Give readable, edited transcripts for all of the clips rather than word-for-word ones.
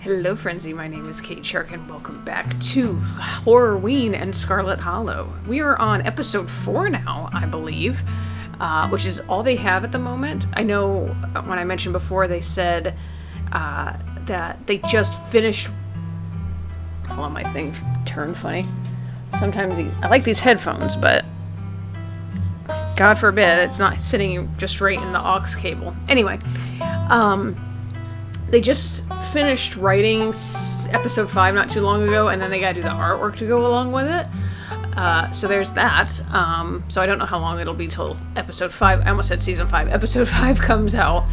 Hello Frenzy, my name is Kate Shark and welcome back to Horrorween and Scarlet Hollow. We are on episode 4 now, I believe, which is all they have at the moment. I know when I mentioned before they said that they just finished... Hold on, my thing turned funny. Sometimes I like these headphones, but God forbid it's not sitting just right in the aux cable. Anyway, they just finished writing episode 5 not too long ago, and then they gotta do the artwork to go along with it. So there's that. So I don't know how long it'll be till episode 5. I almost said season 5. Episode 5 comes out.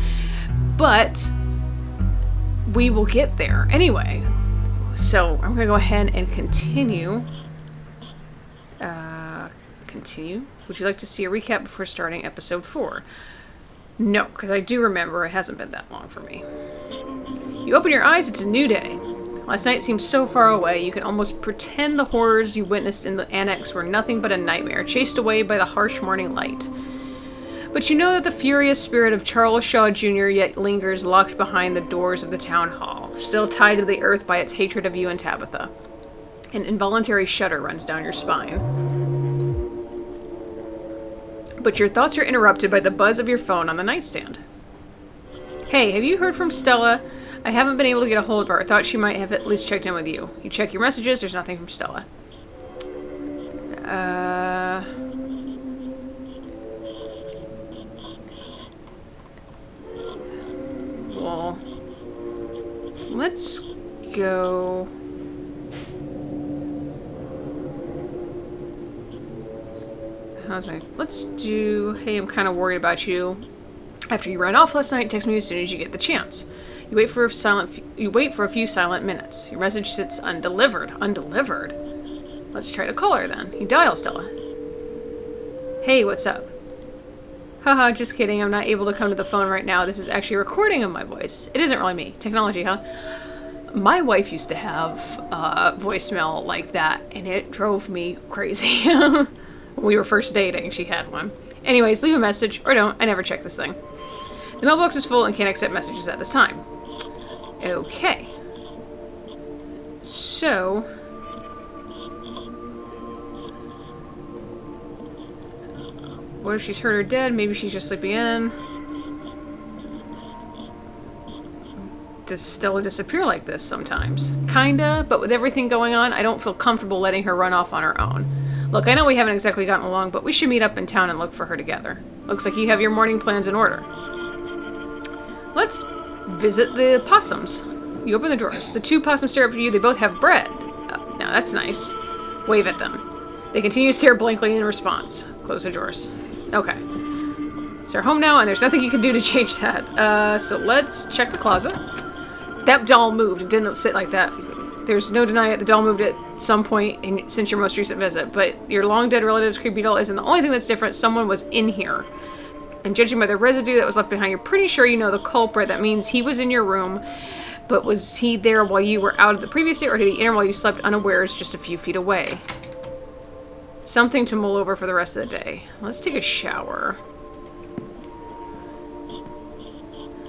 But we will get there. Anyway, so I'm gonna go ahead and continue. Would you like to see a recap before starting episode 4? No, because I do remember it hasn't been that long for me. You open your eyes, it's a new day. Last night seemed so far away, you can almost pretend the horrors you witnessed in the annex were nothing but a nightmare, chased away by the harsh morning light. But you know that the furious spirit of Charles Shaw Jr. yet lingers locked behind the doors of the town hall, still tied to the earth by its hatred of you and Tabitha. An involuntary shudder runs down your spine. But your thoughts are interrupted by the buzz of your phone on the nightstand. Hey, have you heard from Stella? I haven't been able to get a hold of her. I thought she might have at least checked in with you. You check your messages, there's nothing from Stella. Well, let's go... Let's do, hey, I'm kind of worried about you. After you ran off last night, text me as soon as you get the chance. You wait for a few silent minutes. Your message sits undelivered. Undelivered? Let's try to call her then. You dial Stella. Hey, what's up? Haha, just kidding. I'm not able to come to the phone right now. This is actually a recording of my voice. It isn't really me. Technology, huh? My wife used to have voicemail like that, and it drove me crazy. When we were first dating, she had one. Anyways, leave a message, or don't. I never check this thing. The mailbox is full and can't accept messages at this time. Okay. So... what if she's hurt or dead? Maybe she's just sleeping in. Does Stella disappear like this sometimes? Kinda, but with everything going on, I don't feel comfortable letting her run off on her own. Look, I know we haven't exactly gotten along, but we should meet up in town and look for her together. Looks like you have your morning plans in order. Let's visit the possums. You open the drawers. The 2 possums stare up at you. They both have bread. Oh, now that's nice. Wave at them. They continue to stare blankly in response. Close the drawers. Okay. So they're home now, and there's nothing you can do to change that. So let's check the closet. That doll moved. It didn't sit like that. There's no denying it. The doll moved at some point since your most recent visit, but your long-dead relative's creepy doll isn't the only thing that's different. Someone was in here. And judging by the residue that was left behind, you're pretty sure you know the culprit. That means he was in your room, but was he there while you were out of the previous day, or did he enter while you slept unawares just a few feet away? Something to mull over for the rest of the day. Let's take a shower.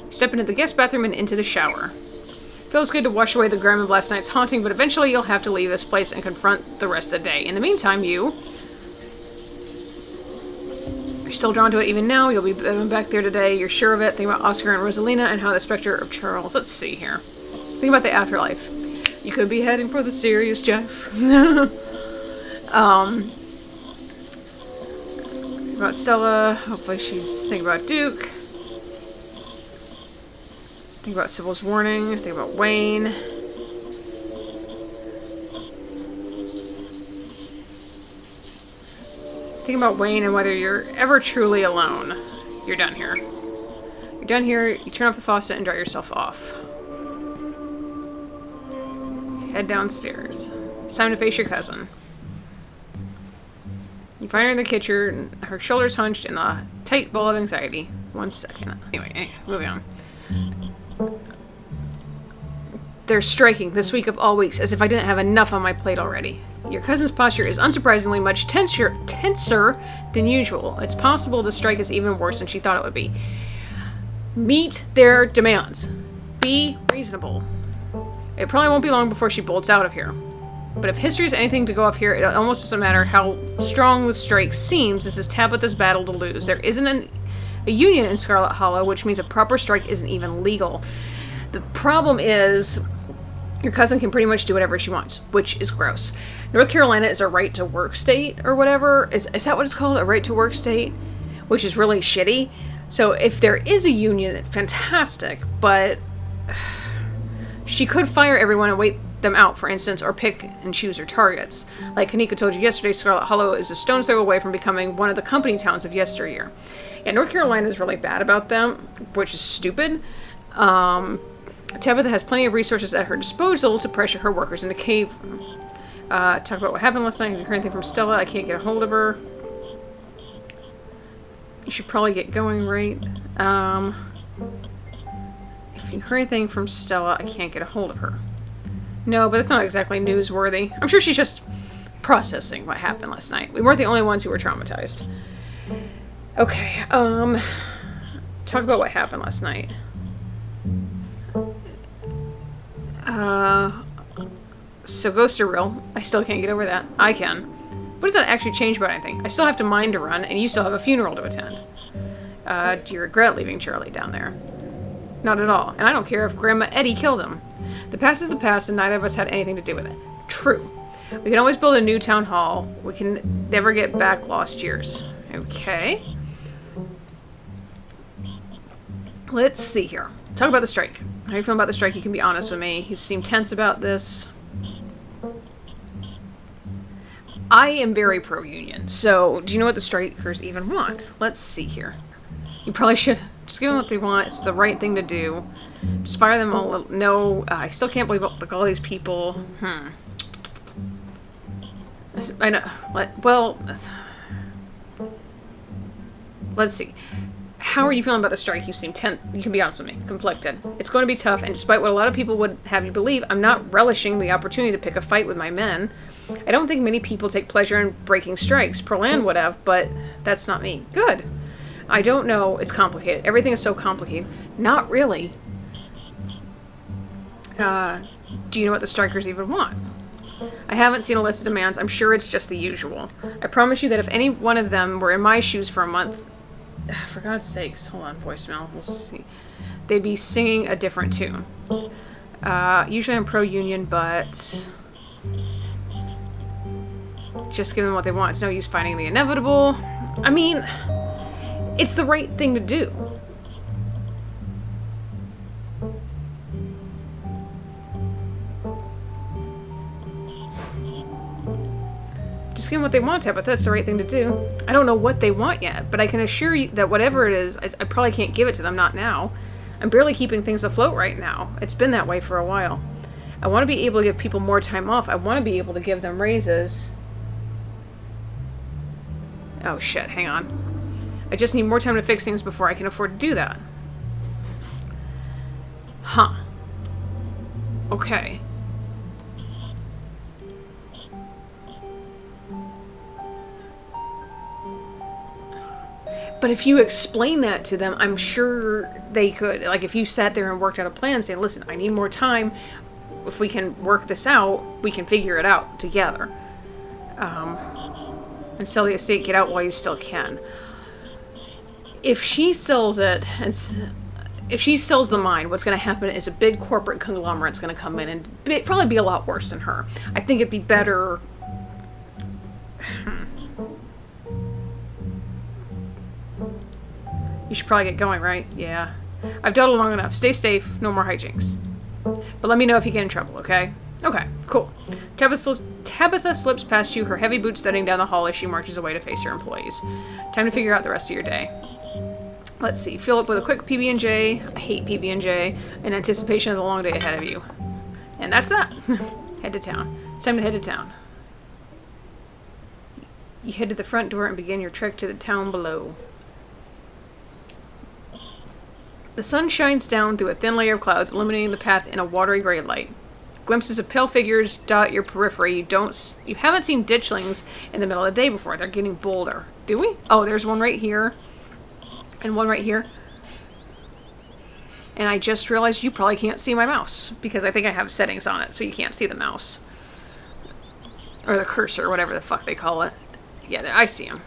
Step into the guest bathroom and into the shower. Feels good to wash away the grime of last night's haunting, but eventually you'll have to leave this place and confront the rest of the day. In the meantime, you're still drawn to it even now. You'll be back there today. You're sure of it. Think about Oscar and Rosalina and how the specter of Charles... Let's see here. Think about the afterlife. You could be heading for the serious Jeff. About Stella. Hopefully she's thinking about Duke. Think about Sybil's warning. Think about Wayne. Think about Wayne and whether you're ever truly alone. You're done here. You're done here. You turn off the faucet and dry yourself off. Head downstairs. It's time to face your cousin. You find her in the kitchen, her shoulders hunched in a tight ball of anxiety. 1 second. Anyway, moving on. They're striking this week of all weeks, as if I didn't have enough on my plate already. Your cousin's posture is unsurprisingly much tenser than usual. It's possible the strike is even worse than she thought it would be. Meet their demands. Be reasonable. It probably won't be long before she bolts out of here. But if history is anything to go off here, it almost doesn't matter how strong the strike seems. This is Tabitha's battle to lose. There isn't a union in Scarlet Hollow, which means a proper strike isn't even legal. The problem is your cousin can pretty much do whatever she wants, which is gross. North Carolina is a right-to-work state, or whatever. Is that what it's called? A right-to-work state? Which is really shitty. So if there is a union, fantastic, but she could fire everyone and wait them out, for instance, or pick and choose her targets. Like Kanika told you yesterday, Scarlet Hollow is a stone's throw away from becoming one of the company towns of yesteryear. Yeah, North Carolina is really bad about them, which is stupid. Tabitha has plenty of resources at her disposal to pressure her workers in the cave. Talk about what happened last night. Have you heard anything from Stella? I can't get a hold of her. You should probably get going, right? If you heard anything from Stella, I can't get a hold of her. No, but that's not exactly newsworthy. I'm sure she's just processing what happened last night. We weren't the only ones who were traumatized. Okay, talk about what happened last night. So ghosts are real. I still can't get over that. I can. What does that actually change about anything? I still have to mine to run, and you still have a funeral to attend. Do you regret leaving Charlie down there? Not at all. And I don't care if Grandma Eddie killed him. The past is the past, and neither of us had anything to do with it. True. We can always build a new town hall. We can never get back lost years. Okay. Let's see here. Talk about the strike. How are you feeling about the strike? You can be honest with me. You seem tense about this. I am very pro-union, so do you know what the strikers even want? Let's see here. You probably should just give them what they want. It's the right thing to do. Just fire them all. No, I still can't believe all these people. I know. Well, let's see. How are you feeling about the strike? You seem tense. You can be honest with me. Conflicted. It's going to be tough, and despite what a lot of people would have you believe, I'm not relishing the opportunity to pick a fight with my men. I don't think many people take pleasure in breaking strikes. Perlan would have, but that's not me. Good. I don't know. It's complicated. Everything is so complicated. Not really. Do you know what the strikers even want? I haven't seen a list of demands. I'm sure it's just the usual. I promise you that if any one of them were in my shoes for a month... For God's sakes. Hold on, voicemail. We'll see. They'd be singing a different tune. Usually I'm pro-union, but... Just give them what they want. It's no use fighting the inevitable. I mean, it's the right thing to do. Just give them what they want, but that's the right thing to do. I don't know what they want yet, but I can assure you that whatever it is, I probably can't give it to them, not now. I'm barely keeping things afloat right now. It's been that way for a while. I want to be able to give people more time off. I want to be able to give them raises. Oh shit, hang on. I just need more time to fix things before I can afford to do that. Huh. Okay. But if you explain that to them, I'm sure they could. Like, if you sat there and worked out a plan saying, listen, I need more time. If we can work this out, we can figure it out together. And sell the estate, get out while you still can. If she sells it, and if she sells the mine, what's going to happen is a big corporate conglomerate is going to come in and probably be a lot worse than her. I think it'd be better... You should probably get going, right? Yeah. I've dawdled long enough. Stay safe. No more hijinks. But let me know if you get in trouble, okay? Okay, cool. Tabitha slips past you, her heavy boots thudding down the hall as she marches away to face her employees. Time to figure out the rest of your day. Let's see. Fill up with a quick PB&J. I hate PB&J. In anticipation of the long day ahead of you. And that's that. Head to town. It's time to head to town. You head to the front door and begin your trek to the town below. The sun shines down through a thin layer of clouds, illuminating the path in a watery gray light. Glimpses of pale figures dot your periphery. You haven't seen ditchlings in the middle of the day before. They're getting bolder. Do we? Oh, there's one right here. And one right here. And I just realized you probably can't see my mouse. Because I think I have settings on it, so you can't see the mouse. Or the cursor, whatever the fuck they call it. Yeah, I see him.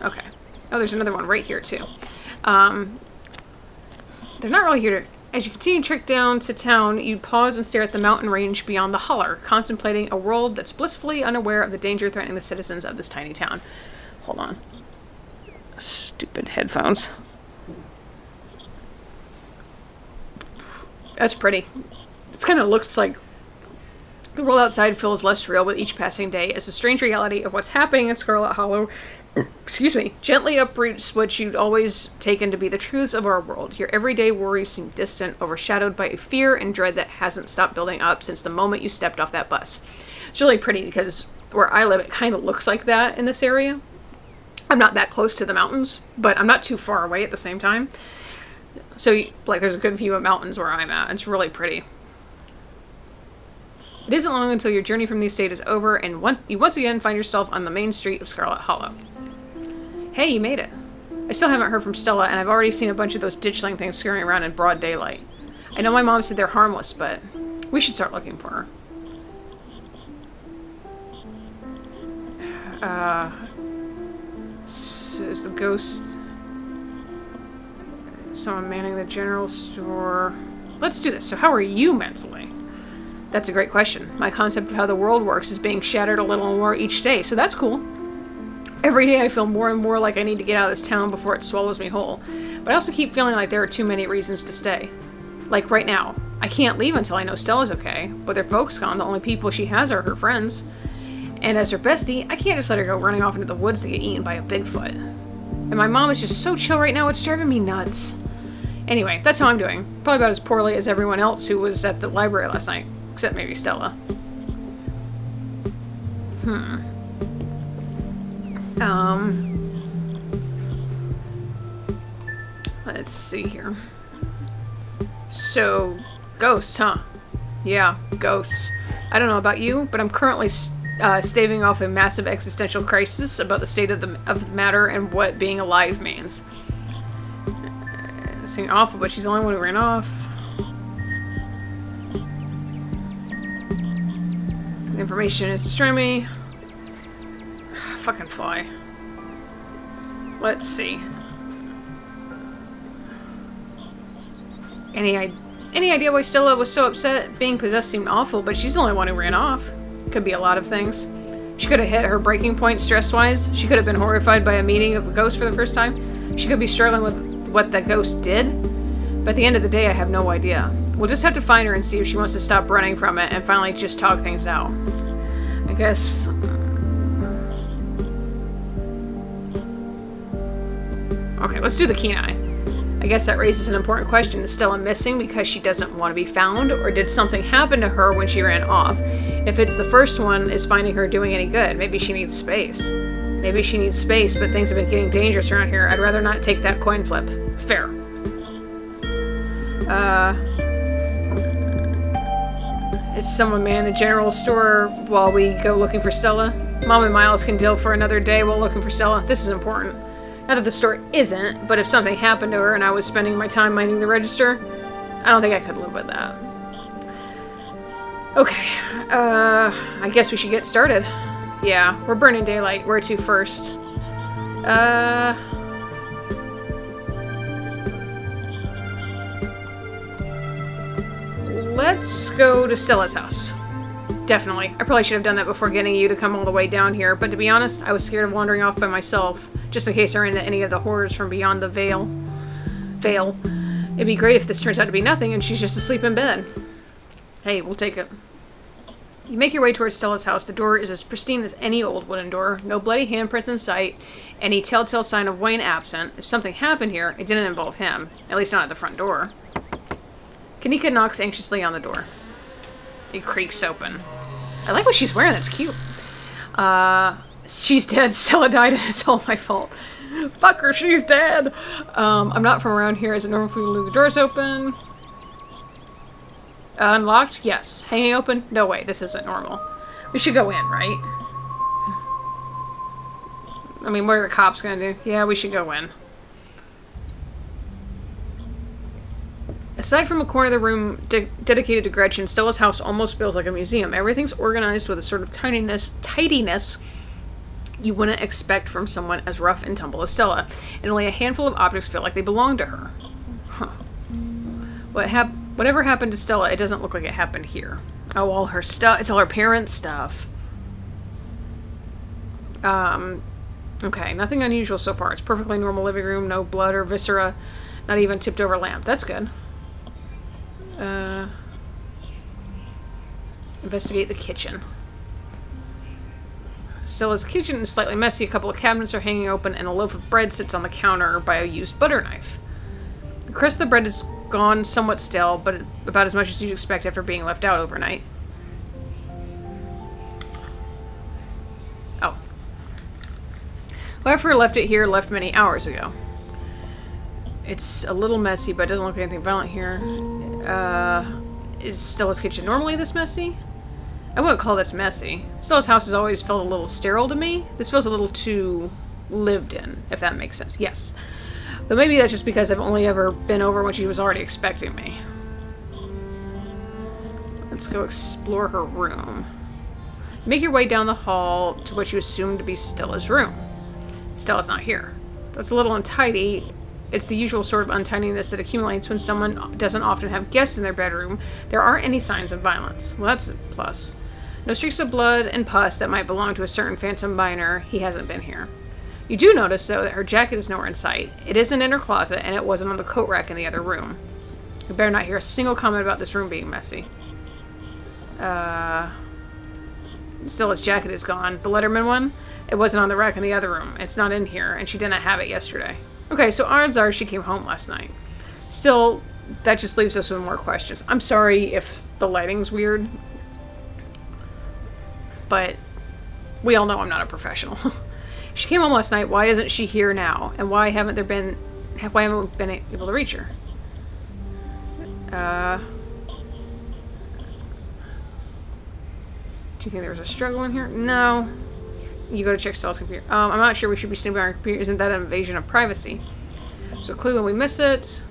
Okay. Oh, there's another one right here, too. They're not really here to... As you continue to trek down to town, you pause and stare at the mountain range beyond the holler, contemplating a world that's blissfully unaware of the danger threatening the citizens of this tiny town. Hold on. Stupid headphones. That's pretty. It kind of looks like the world outside feels less real with each passing day as the strange reality of what's happening in Scarlet Hollow gently uproots what you'd always taken to be the truths of our world. Your everyday worries seem distant, overshadowed by a fear and dread that hasn't stopped building up since the moment you stepped off that bus. It's really pretty because where I live, it kind of looks like that in this area. I'm not that close to the mountains, but I'm not too far away at the same time. So, like, there's a good view of mountains where I'm at. It's really pretty. It isn't long until your journey from the estate is over, and you once again find yourself on the main street of Scarlet Hollow. Hey, you made it. I still haven't heard from Stella, and I've already seen a bunch of those ditchling things scurrying around in broad daylight. I know my mom said they're harmless, but we should start looking for her. Is the ghost... Someone manning the general store... Let's do this. So how are you mentally? That's a great question. My concept of how the world works is being shattered a little more each day, so that's cool. Every day I feel more and more like I need to get out of this town before it swallows me whole. But I also keep feeling like there are too many reasons to stay. Like right now, I can't leave until I know Stella's okay. But with her folks gone, the only people she has are her friends. And as her bestie, I can't just let her go running off into the woods to get eaten by a Bigfoot. And my mom is just so chill right now, it's driving me nuts. Anyway, that's how I'm doing. Probably about as poorly as everyone else who was at the library last night. Except maybe Stella. Let's see here. So, ghosts, huh? Yeah, ghosts. I don't know about you, but I'm currently staving off a massive existential crisis about the state of the matter and what being alive means. Seems awful, but she's the only one who ran off. The information is destroying me. Fucking fly. Let's see. Any idea why Stella was so upset? Being possessed seemed awful, but she's the only one who ran off. Could be a lot of things. She could have hit her breaking point stress-wise. She could have been horrified by a meeting of a ghost for the first time. She could be struggling with what the ghost did. But at the end of the day, I have no idea. We'll just have to find her and see if she wants to stop running from it and finally just talk things out. I guess... Okay, let's do the keen eye. I guess that raises an important question. Is Stella missing because she doesn't want to be found? Or did something happen to her when she ran off? If it's the first one, is finding her doing any good? Maybe she needs space. Maybe she needs space, but things have been getting dangerous around here. I'd rather not take that coin flip. Fair. Is someone manning the general store while we go looking for Stella? Mom and Miles can deal for another day while looking for Stella. This is important. Not that the store isn't, but if something happened to her and I was spending my time minding the register, I don't think I could live with that. Okay, I guess we should get started. Yeah, we're burning daylight. Where to first? Let's go to Stella's house. Definitely. I probably should have done that before getting you to come all the way down here, but to be honest, I was scared of wandering off by myself, just in case I ran into any of the horrors from beyond the veil. It'd be great if this turns out to be nothing and she's just asleep in bed. Hey, we'll take it. You make your way towards Stella's house. The door is as pristine as any old wooden door. No bloody handprints in sight. Any telltale sign of Wayne absent. If something happened here, it didn't involve him. At least not at the front door. Kanika knocks anxiously on the door. It creaks open. I like what she's wearing. That's cute. She's dead. Stella died and it's all my fault. Fuck her. She's dead. I'm not from around here. Is it normal for you to leave the doors open? Unlocked? Yes. Hanging open? No way, this isn't normal. We should go in, right? I mean, what are the cops gonna do? Yeah, we should go in. Aside from a corner of the room dedicated to Gretchen, Stella's house almost feels like a museum. Everything's organized with a sort of tidiness you wouldn't expect from someone as rough and tumble as Stella, and only a handful of objects feel like they belong to her. Huh. Whatever happened to Stella, it doesn't look like it happened here. Oh, all her stuff. It's all her parents' stuff. Okay, nothing unusual so far. It's perfectly normal living room, no blood or viscera, not even tipped over lamp. That's good. Investigate the kitchen. Stella's kitchen is slightly messy. A couple of cabinets are hanging open, and a loaf of bread sits on the counter by a used butter knife. The crust of the bread is gone, somewhat stale, but about as much as you'd expect after being left out overnight. Oh. Whoever left it here left many hours ago. It's a little messy, but it doesn't look like anything violent here. Is Stella's kitchen normally this messy? I wouldn't call this messy. Stella's house has always felt a little sterile to me. This feels a little too lived in, if that makes sense. Yes. But maybe that's just because I've only ever been over when she was already expecting me. Let's go explore her room. Make your way down the hall to what you assume to be Stella's room. Stella's not here. That's a little untidy. It's the usual sort of untidiness that accumulates when someone doesn't often have guests in their bedroom. There aren't any signs of violence. Well, that's a plus. No streaks of blood and pus that might belong to a certain phantom miner. He hasn't been here. You do notice, though, that her jacket is nowhere in sight. It isn't in her closet, and it wasn't on the coat rack in the other room. You better not hear a single comment about this room being messy. Stella's jacket is gone. The Letterman one? It wasn't on the rack in the other room. It's not in here, and she didn't have it yesterday. Okay, so odds are she came home last night. Still, that just leaves us with more questions. I'm sorry if the lighting's weird, but we all know I'm not a professional. She came home last night. Why isn't she here now? And why haven't we been able to reach her? Do you think there was a struggle in here? No. You go to check Stella's computer. I'm not sure we should be snooping on her computer. Isn't that an invasion of privacy? So clue when we miss it.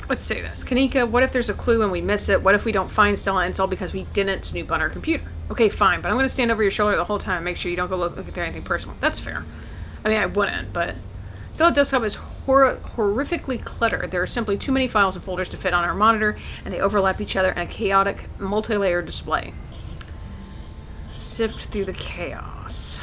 Let's say this. Kanika, what if there's a clue and we miss it? What if we don't find Stella and it's all because we didn't snoop on her computer? Okay, fine, but I'm going to stand over your shoulder the whole time and make sure you don't go look if there's anything personal. That's fair. I mean, I wouldn't, but... Stella's desktop is horrifically cluttered. There are simply too many files and folders to fit on our monitor, and they overlap each other in a chaotic, multi-layered display. Sift through the chaos.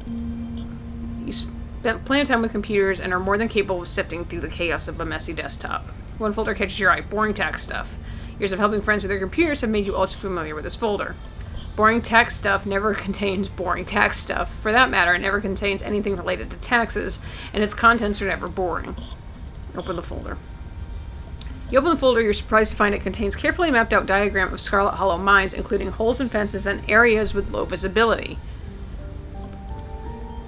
You spent plenty of time with computers and are more than capable of sifting through the chaos of a messy desktop. One folder catches your eye. Boring tax stuff. Years of helping friends with their computers have made you all too familiar with this folder. Boring tax stuff never contains boring tax stuff. For that matter, it never contains anything related to taxes, and its contents are never boring. Open the folder. You open the folder, you're surprised to find it contains carefully mapped out diagram of Scarlet Hollow mines, including holes in fences and areas with low visibility.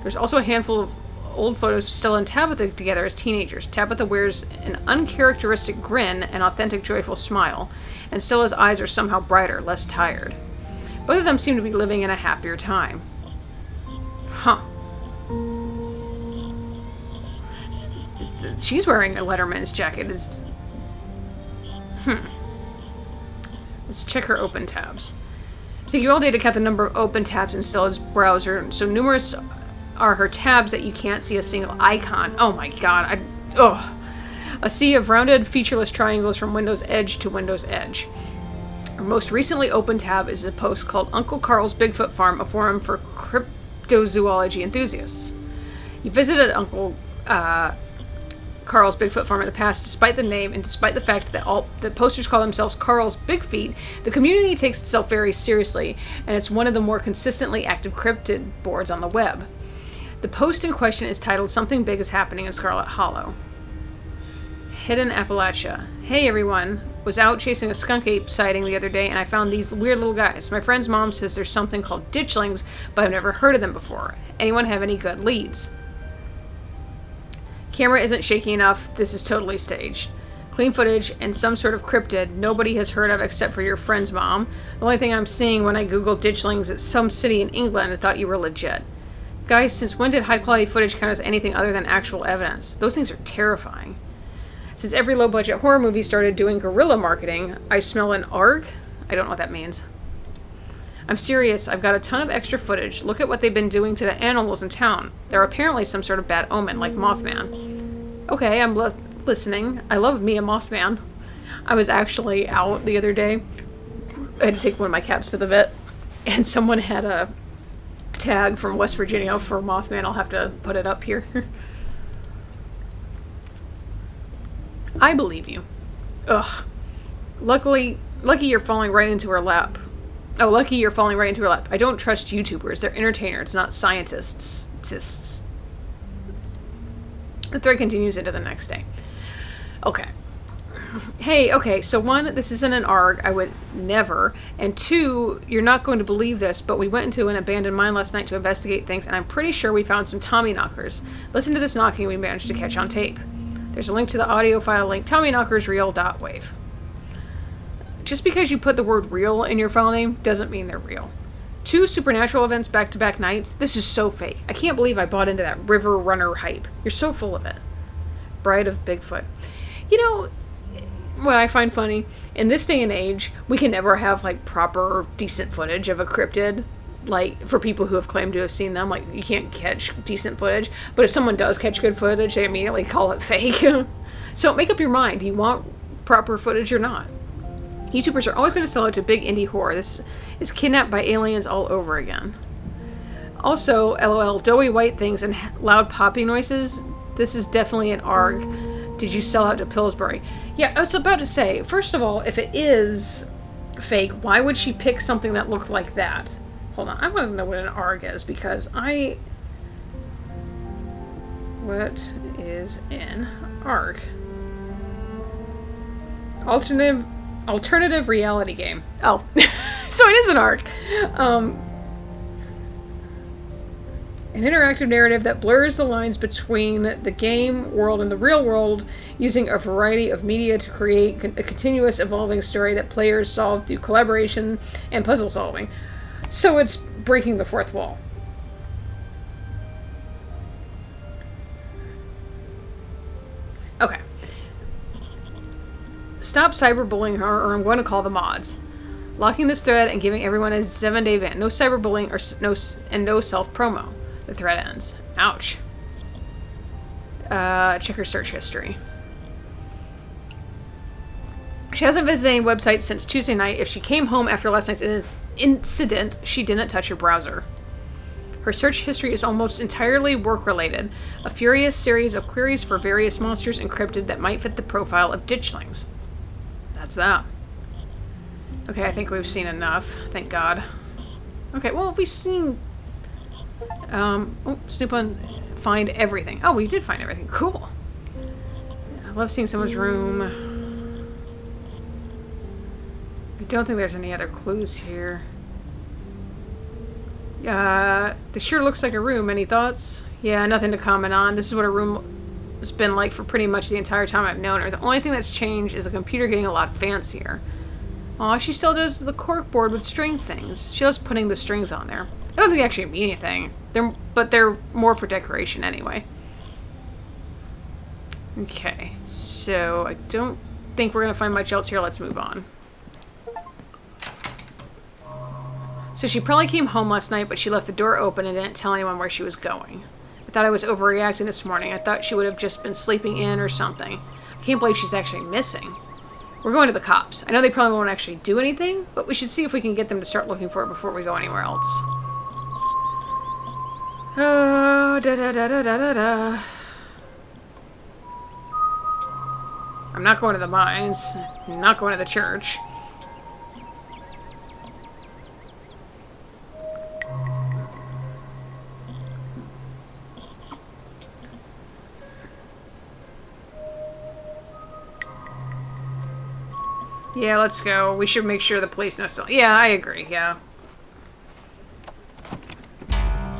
There's also a handful of old photos of Stella and Tabitha together as teenagers. Tabitha wears an uncharacteristic grin and authentic joyful smile, and Stella's eyes are somehow brighter, less tired. Both of them seem to be living in a happier time. Huh. She's wearing a Letterman's jacket. Let's check her open tabs. So you all day to count the number of open tabs in Stella's browser. So numerous are her tabs that you can't see a single icon. Oh my god. A sea of rounded, featureless triangles from Windows Edge to Windows Edge. Our most recently open tab is a post called Uncle Carl's Bigfoot Farm, a forum for cryptozoology enthusiasts. You visited Uncle Carl's Bigfoot farm in the past, despite the name and despite the fact that all the posters call themselves Carl's Big Feet. The community takes itself very seriously, and it's one of the more consistently active cryptid boards on the web. The post in question is titled "Something Big is Happening in Scarlet Hollow." Hidden Appalachia. Hey everyone, was out chasing a skunk ape sighting the other day, and I found these weird little guys. My friend's mom says there's something called ditchlings, but I've never heard of them before. Anyone have any good leads? Camera isn't shaky enough. This is totally staged. Clean footage and some sort of cryptid nobody has heard of except for your friend's mom. The only thing I'm seeing when I Google ditchlings is some city in England. I thought you were legit. Guys, since when did high quality footage count as anything other than actual evidence? Those things are terrifying. Since every low budget horror movie started doing guerrilla marketing, I smell an ARG? I don't know what that means. I'm serious, I've got a ton of extra footage. Look at what they've been doing to the animals in town. They're apparently some sort of bad omen, like Mothman. Okay, I'm listening. I love me a Mothman. I was actually out the other day. I had to take one of my cats to the vet, and someone had a tag from West Virginia for Mothman. I'll have to put it up here. I believe you. Ugh. Lucky you're falling right into her lap. Oh, lucky you're falling right into her lap. I don't trust YouTubers. They're entertainers, not scientists. The thread continues into the next day. Okay. Hey, okay, so one, this isn't an ARG. I would never. And two, you're not going to believe this, but we went into an abandoned mine last night to investigate things, and I'm pretty sure we found some Tommy knockers. Listen to this knocking we managed to catch on tape. There's a link to the audio file link, tommyknockersreal.wave. Just because you put the word real in your file name doesn't mean they're real. 2 supernatural events back-to-back nights? This is so fake. I can't believe I bought into that river runner hype. You're so full of it. Bride of Bigfoot. You know, what I find funny, in this day and age, we can never have, like, proper, decent footage of a cryptid. Like, for people who have claimed to have seen them, like, you can't catch decent footage. But if someone does catch good footage, they immediately call it fake. So make up your mind. Do you want proper footage or not? YouTubers are always going to sell out to big indie horror. This is kidnapped by aliens all over again. Also, LOL, doughy white things and loud popping noises. This is definitely an ARG. Did you sell out to Pillsbury? Yeah, I was about to say, first of all, if it is fake, why would she pick something that looked like that? Hold on, I want to know what an ARG is, because what is an ARG? Alternative reality game. Oh, so it is an ARG. An interactive narrative that blurs the lines between the game world and the real world, using a variety of media to create a continuous evolving story that players solve through collaboration and puzzle solving. So it's breaking the fourth wall. Okay. Stop cyberbullying her, or I'm going to call the mods. Locking this thread and giving everyone a 7-day ban. No cyberbullying no self-promo. The thread ends. Ouch. Check her search history. She hasn't visited any websites since Tuesday night. If she came home after last night's incident, she didn't touch her browser. Her search history is almost entirely work-related. A furious series of queries for various monsters encrypted that might fit the profile of ditchlings. That's that. Okay, I think we've seen enough. Thank God. Okay, well, we've seen... snoop on... Find everything. Oh, we did find everything. Cool. I love seeing someone's room. I don't think there's any other clues here. This sure looks like a room. Any thoughts? Yeah, nothing to comment on. This is what a room has been like for pretty much the entire time I've known her. The only thing that's changed is the computer getting a lot fancier. Aw, she still does the corkboard with string things. She loves putting the strings on there. I don't think they actually mean anything. But they're more for decoration anyway. Okay, so I don't think we're going to find much else here. Let's move on. So she probably came home last night, but she left the door open and didn't tell anyone where she was going. I thought I was overreacting this morning. I thought she would have just been sleeping in or something. I can't believe she's actually missing. We're going to the cops. I know they probably won't actually do anything, but we should see if we can get them to start looking for it before we go anywhere else. Oh, da da da da da da da. I'm not going to the mines. I'm not going to the church. Yeah, let's go. We should make sure the police know still. Yeah, I agree, yeah.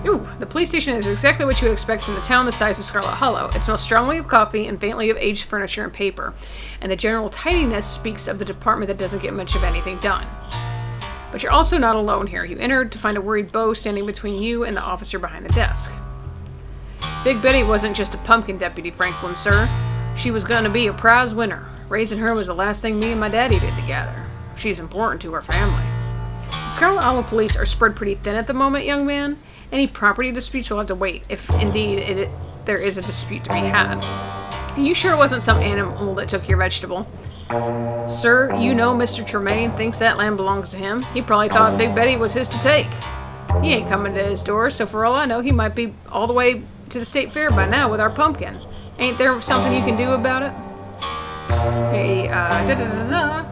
Ooh, the police station is exactly what you would expect from the town the size of Scarlet Hollow. It smells strongly of coffee and faintly of aged furniture and paper, and the general tidiness speaks of the department that doesn't get much of anything done. But you're also not alone here. You entered to find a worried Bo standing between you and the officer behind the desk. Big Betty wasn't just a pumpkin deputy, Franklin, sir. She was going to be a prize winner. Raising her was the last thing me and my daddy did together. She's important to our family. The Scarlet Hollow police are spread pretty thin at the moment, young man. Any property disputes will have to wait, if indeed there is a dispute to be had. Are you sure it wasn't some animal that took your vegetable? Sir, you know Mr. Tremaine thinks that land belongs to him. He probably thought Big Betty was his to take. He ain't coming to his door, so for all I know, he might be all the way to the state fair by now with our pumpkin. Ain't there something you can do about it? Hey, da-da-da-da.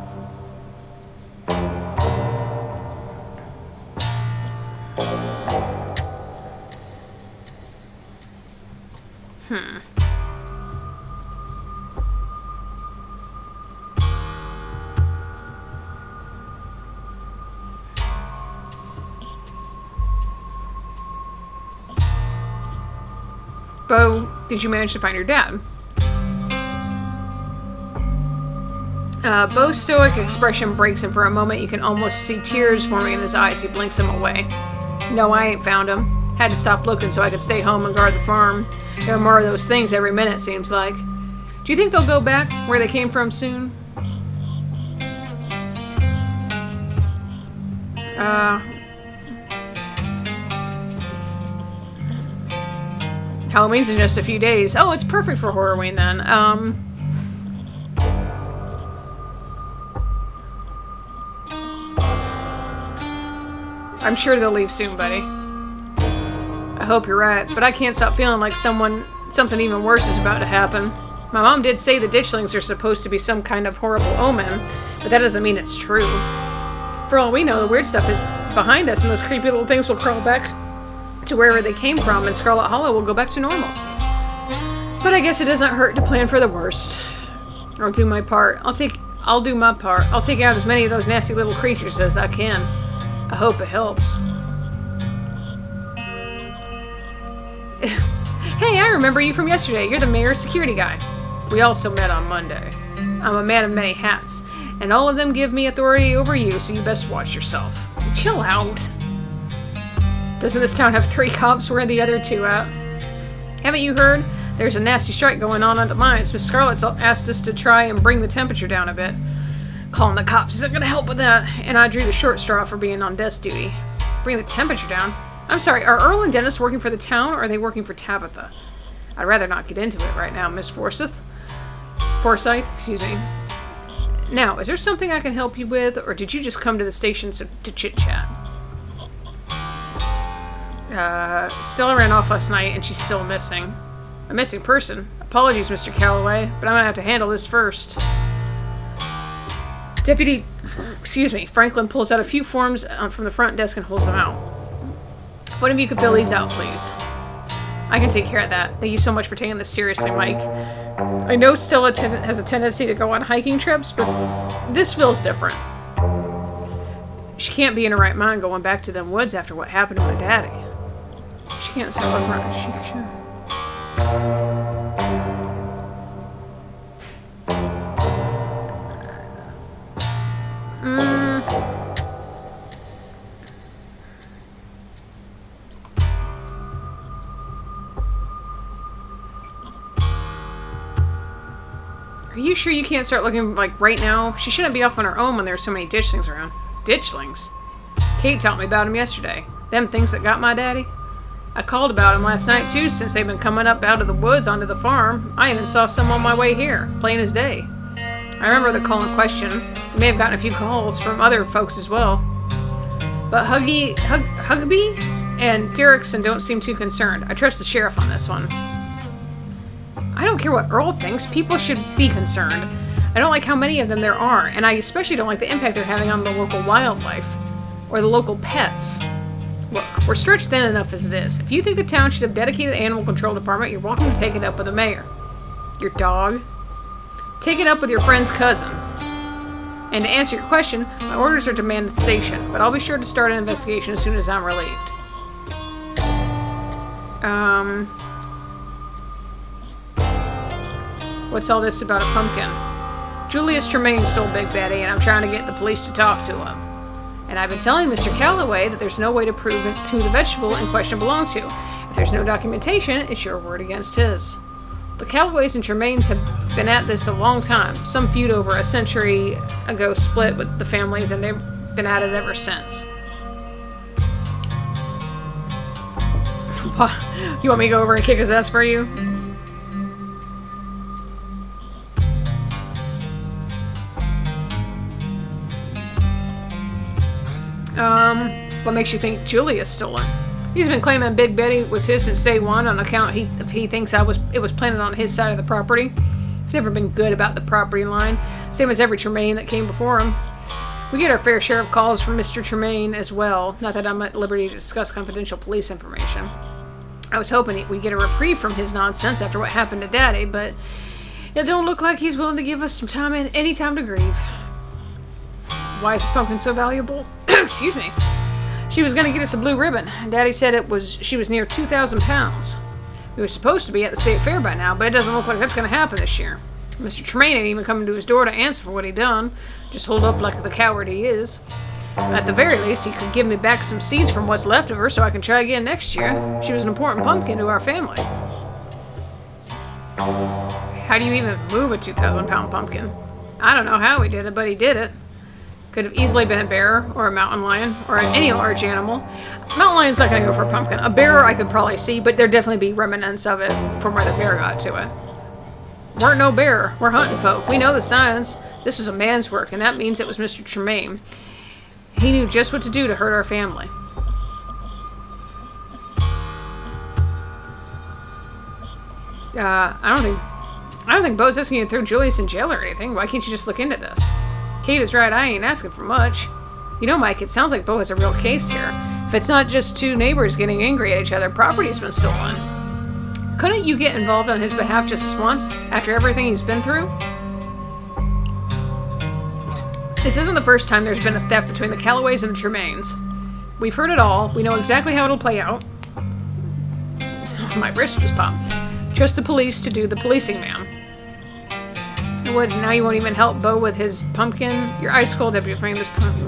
Bo, did you manage to find your dad? Bo's stoic expression breaks, and for a moment you can almost see tears forming in his eyes. He blinks them away. No, I ain't found him. Had to stop looking so I could stay home and guard the farm. There are more of those things every minute, seems like. Do you think they'll go back where they came from soon? Halloween's in just a few days. Oh, it's perfect for Horrorween then. I'm sure they'll leave soon, buddy. I hope you're right, but I can't stop feeling like something even worse is about to happen. My mom did say the ditchlings are supposed to be some kind of horrible omen, but that doesn't mean it's true. For all we know, the weird stuff is behind us, and those creepy little things will crawl back to wherever they came from, and Scarlet Hollow will go back to normal. But I guess it doesn't hurt to plan for the worst. I'll do my part. I'll do my part. I'll take out as many of those nasty little creatures as I can. I hope it helps. Hey, I remember you from yesterday. You're the mayor's security guy. We also met on Monday. I'm a man of many hats, and all of them give me authority over you, so you best watch yourself. Chill out. Doesn't this town have 3 cops? Where are the other 2 at? Haven't you heard? There's a nasty strike going on at the mines. Miss Scarlet's asked us to try and bring the temperature down a bit. Calling the cops isn't going to help with that, and I drew the short straw for being on desk duty. Bring the temperature down? I'm sorry, are Earl and Dennis working for the town, or are they working for Tabitha? I'd rather not get into it right now, Miss Forsyth, excuse me. Now, is there something I can help you with, or did you just come to the station to chit-chat? Stella ran off last night, and she's still missing. A missing person? Apologies, Mr. Calloway, but I'm gonna have to handle this first. Franklin pulls out a few forms from the front desk and holds them out. One of you could fill these out, please. I can take care of that. Thank you so much for taking this seriously, Mike. I know Stella has a tendency to go on hiking trips, but this feels different. She can't be in her right mind going back to them woods after what happened to my daddy. She can't start looking around. Are you sure you can't start looking, like, right now? She shouldn't be off on her own when there's so many ditchlings around. Ditchlings? Kate taught me about them yesterday. Them things that got my daddy. I called about them last night, too, since they've been coming up out of the woods onto the farm. I even saw some on my way here, plain as day. I remember the call in question. I may have gotten a few calls from other folks as well. But Hugby and Derrickson don't seem too concerned. I trust the sheriff on this one. I don't care what Earl thinks. People should be concerned. I don't like how many of them there are, and I especially don't like the impact they're having on the local wildlife or the local pets. Look, we're stretched thin enough as it is. If you think the town should have dedicated animal control department, you're welcome to take it up with the mayor. Your dog? Take it up with your friend's cousin. And to answer your question, my orders are to man the station, but I'll be sure to start an investigation as soon as I'm relieved. What's all this about a pumpkin? Julius Tremaine stole Big Betty, and I'm trying to get the police to talk to him. And I've been telling Mr. Calloway that there's no way to prove it who the vegetable in question belonged to. If there's no documentation, it's your word against his. The Callaways and Tremaines have been at this a long time. Some feud over a century ago split with the families, and they've been at it ever since. You want me to go over and kick his ass for you? What makes you think Julius stole it? He's been claiming Big Betty was his since day one on account he thinks it was planted on his side of the property. He's never been good about the property line, same as every Tremaine that came before him. We get our fair share of calls from Mr. Tremaine as well, not that I'm at liberty to discuss confidential police information. I was hoping we'd get a reprieve from his nonsense after what happened to Daddy, but it don't look like he's willing to give us some time any time to grieve. Why is this pumpkin so valuable? Excuse me. She was going to get us a blue ribbon. Daddy said she was near 2,000 pounds. We were supposed to be at the state fair by now, but it doesn't look like that's going to happen this year. Mr. Tremaine ain't even coming to his door to answer for what he done. Just hold up like the coward he is. At the very least, he could give me back some seeds from what's left of her so I can try again next year. She was an important pumpkin to our family. How do you even move a 2,000-pound pumpkin? I don't know how he did it, but he did it. Could have easily been a bear or a mountain lion or any large animal. Mountain lion's not going to go for a pumpkin. A bear I could probably see, but there'd definitely be remnants of it from where the bear got to it. Weren't no bear. We're hunting folk. We know the signs. This was a man's work, and that means it was Mr. Tremaine. He knew just what to do to hurt our family. I don't think Bo's asking you to throw Julius in jail or anything. Why can't you just look into this? Kate is right, I ain't asking for much. You know, Mike, it sounds like Bo has a real case here. If it's not just two neighbors getting angry at each other, property's been stolen. Couldn't you get involved on his behalf just once, after everything he's been through? This isn't the first time there's been a theft between the Callaways and the Tremaines. We've heard it all. We know exactly how it'll play out. My wrist just popped. Trust the police to do the policing, ma'am. Now you won't even help Bo with his pumpkin? You're ice cold after you frame this pumpkin.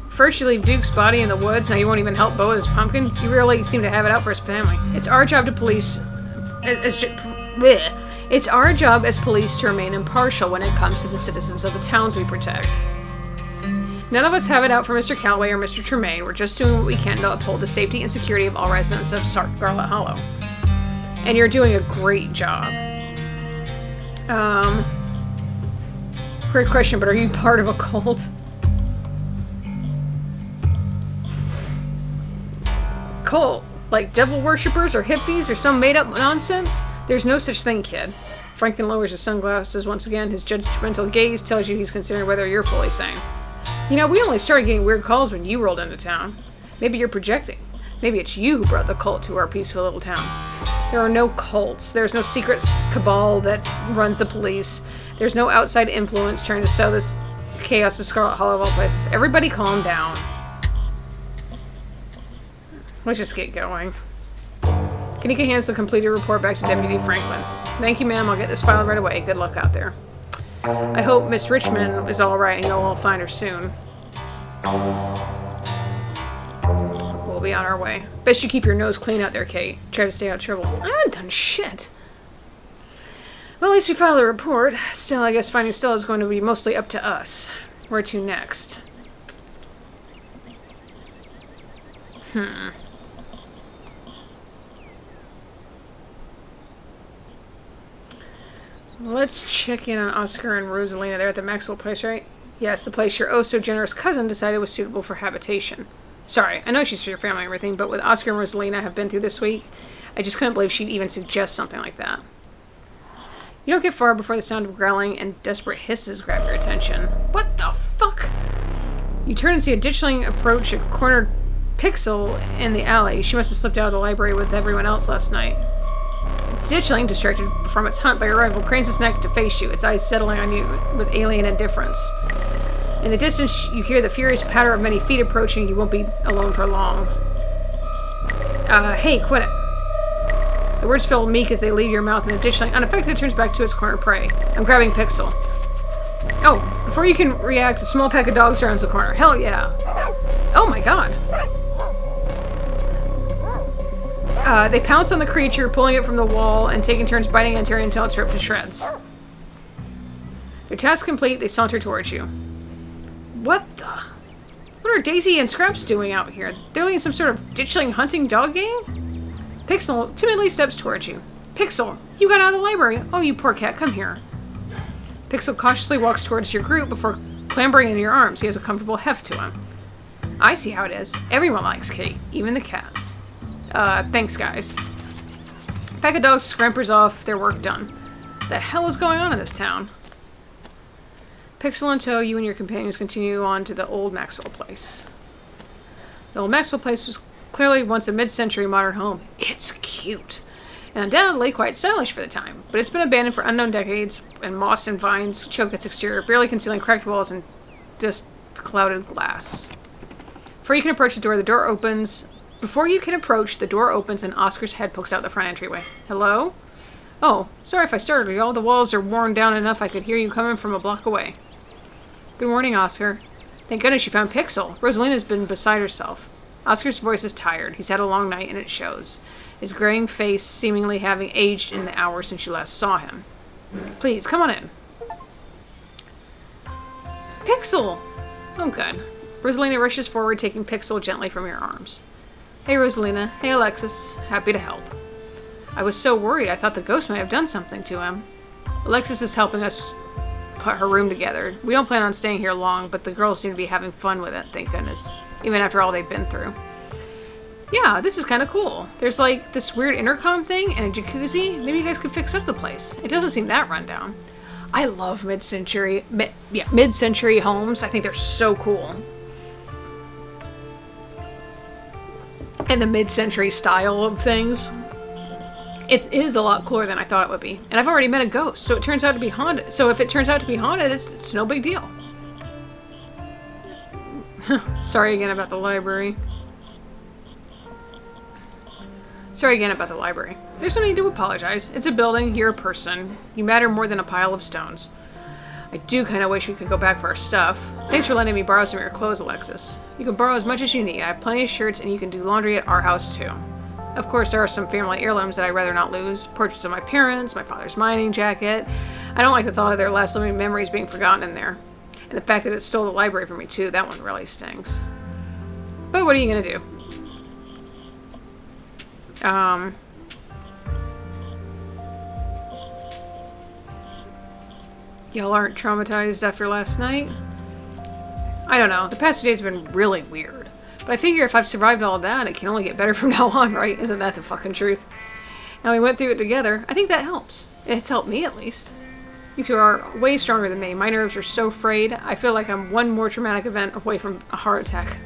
First you leave Duke's body in the woods, now you won't even help Bo with his pumpkin? You really seem to have it out for his family. It's our job to police... It's our job as police to remain impartial when it comes to the citizens of the towns we protect. None of us have it out for Mr. Calloway or Mr. Tremaine. We're just doing what we can to uphold the safety and security of all residents of Scarlet Hollow. And you're doing a great job. Great question, but are you part of a cult? Cult? Like devil worshippers or hippies or some made-up nonsense? There's no such thing, kid. Franken lowers his sunglasses once again. His judgmental gaze tells you he's considering whether you're fully sane. You know, we only started getting weird calls when you rolled into town. Maybe you're projecting. Maybe it's you who brought the cult to our peaceful little town. There are no cults. There's no secret cabal that runs the police. There's no outside influence trying to sow this chaos of Scarlet Hollow of all places. Everybody calm down. Let's just get going. Kanika hands the completed report back to Deputy Franklin. Thank you, ma'am. I'll get this filed right away. Good luck out there. I hope Miss Richmond is alright and you'll all find her soon. We'll be on our way. Best you keep your nose clean out there, Kate. Try to stay out of trouble. I haven't done shit. Well, at least we filed a report. Still, I guess finding Stella is going to be mostly up to us. Where to next? Let's check in on Oscar and Rosalina. They're at the Maxwell place, right? Yes, the place your oh-so-generous cousin decided was suitable for habitation. Sorry, I know she's for your family and everything, but with Oscar and Rosalina have been through this week, I just couldn't believe she'd even suggest something like that. You don't get far before the sound of growling and desperate hisses grab your attention. What the fuck? You turn and see a ditchling approach a cornered Pixel in the alley. She must have slipped out of the library with everyone else last night. Ditchling, distracted from its hunt by your rival, cranes its neck to face you, its eyes settling on you with alien indifference. In the distance, you hear the furious patter of many feet approaching. You won't be alone for long. Hey, quit it. The words feel meek as they leave your mouth, and the ditchling unaffected turns back to its cornered prey. I'm grabbing Pixel. Oh, before you can react, a small pack of dogs surrounds the corner. Hell yeah. Oh my god. They pounce on the creature, pulling it from the wall, and taking turns biting and tearing until it's ripped to shreds. Their task complete, they saunter towards you. What the? What are Daisy and Scraps doing out here? They're in some sort of ditchling hunting dog game? Pixel timidly steps towards you. Pixel, you got out of the library. Oh, you poor cat, come here. Pixel cautiously walks towards your group before clambering into your arms. He has a comfortable heft to him. I see how it is. Everyone likes Kate, even the cats. Thanks, guys. Pack of dogs scampers off, their work done. The hell is going on in this town? Pixel in tow, you and your companions continue on to the old Maxwell place. The old Maxwell place was clearly once a mid-century modern home. It's cute. And undoubtedly quite stylish for the time. But it's been abandoned for unknown decades, and moss and vines choke its exterior, barely concealing cracked walls and just clouded glass. Before you can approach, the door opens, and Oscar's head pokes out the front entryway. Hello? Oh, sorry if I startled you all. The walls are worn down enough I could hear you coming from a block away. Good morning, Oscar. Thank goodness you found Pixel. Rosalina's been beside herself. Oscar's voice is tired. He's had a long night, and it shows. His graying face seemingly having aged in the hours since you last saw him. Please, come on in. Pixel! Oh, good. Rosalina rushes forward, taking Pixel gently from your arms. Hey, Rosalina. Hey, Alexis. Happy to help. I was so worried. I thought the ghost might have done something to him. Alexis is helping us put her room together. We don't plan on staying here long, but the girls seem to be having fun with it, thank goodness. Even after all they've been through. Yeah, this is kind of cool. There's like this weird intercom thing and a jacuzzi. Maybe you guys could fix up the place. It doesn't seem that run down. I love mid-century homes. I think they're so cool. And the mid-century style of things. It is a lot cooler than I thought it would be. And I've already met a ghost, so it turns out to be haunted. So if it turns out to be haunted, it's no big deal. Sorry again about the library. There's no need to apologize. It's a building, you're a person. You matter more than a pile of stones. I do kind of wish we could go back for our stuff. Thanks for letting me borrow some of your clothes, Alexis. You can borrow as much as you need. I have plenty of shirts, and you can do laundry at our house, too. Of course, there are some family heirlooms that I'd rather not lose. Portraits of my parents, my father's mining jacket. I don't like the thought of their last living memories being forgotten in there. And the fact that it stole the library from me, too, that one really stings. But what are you going to do? Y'all aren't traumatized after last night? I don't know. The past 2 days have been really weird. But I figure if I've survived all of that, it can only get better from now on, right? Isn't that the fucking truth? And we went through it together. I think that helps. It's helped me, at least. You two are way stronger than me. My nerves are so frayed. I feel like I'm one more traumatic event away from a heart attack.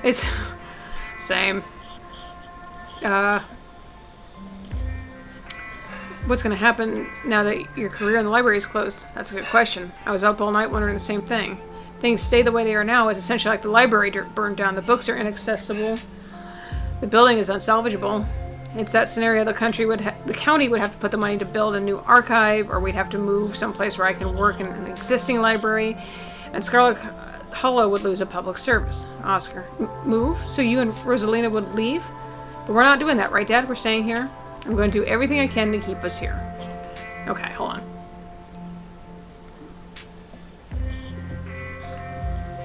It's... same. What's going to happen now that your career in the library is closed? That's a good question. I was up all night wondering the same thing. Things stay the way they are now is essentially like the library burned down. The books are inaccessible. The building is unsalvageable. It's that scenario the county would have to put the money to build a new archive, or we'd have to move someplace where I can work in an existing library, and Scarlet Hollow would lose a public service. Oscar. Move? So you and Rosalina would leave? But we're not doing that, right, Dad? We're staying here. I'm going to do everything I can to keep us here. Okay, hold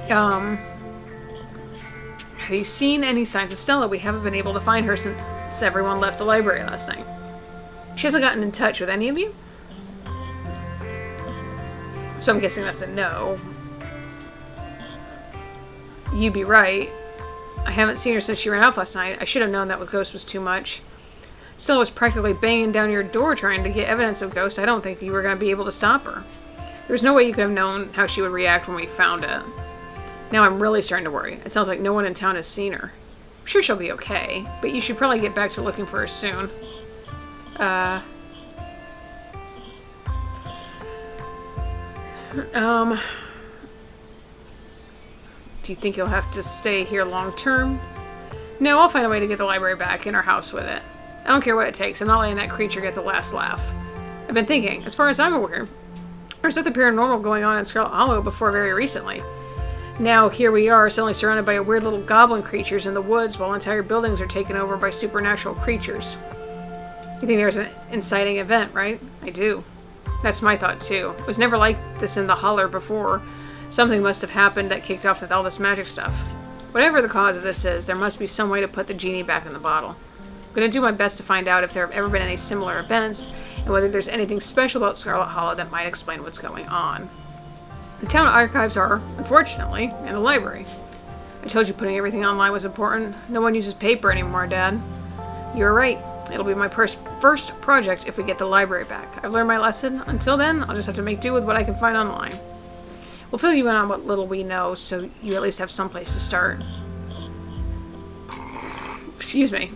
on. Have you seen any signs of Stella? We haven't been able to find her since everyone left the library last night. She hasn't gotten in touch with any of you? So I'm guessing that's a no. You'd be right. I haven't seen her since she ran off last night. I should have known that with Ghost was too much. Stella was practically banging down your door trying to get evidence of Ghost. I don't think you were going to be able to stop her. There was no way you could have known how she would react when we found it. Now I'm really starting to worry. It sounds like no one in town has seen her. I'm sure she'll be okay, but you should probably get back to looking for her soon. Do you think you'll have to stay here long term? No, I'll find a way to get the library back in our house with it. I don't care what it takes. I'm not letting that creature get the last laugh. I've been thinking, as far as I'm aware, there's nothing paranormal going on in Scarlet Hollow before very recently. Now, here we are, suddenly surrounded by weird little goblin creatures in the woods while entire buildings are taken over by supernatural creatures. You think there's an inciting event, right? I do. That's my thought, too. It was never like this in the holler before. Something must have happened that kicked off with all this magic stuff. Whatever the cause of this is, there must be some way to put the genie back in the bottle. I'm going to do my best to find out if there have ever been any similar events, and whether there's anything special about Scarlet Hollow that might explain what's going on. The town archives are, unfortunately, in the library. I told you putting everything online was important. No one uses paper anymore, Dad. You're right. It'll be my first project if we get the library back. I've learned my lesson. Until then, I'll just have to make do with what I can find online. We'll fill you in on what little we know, so you at least have some place to start. Excuse me.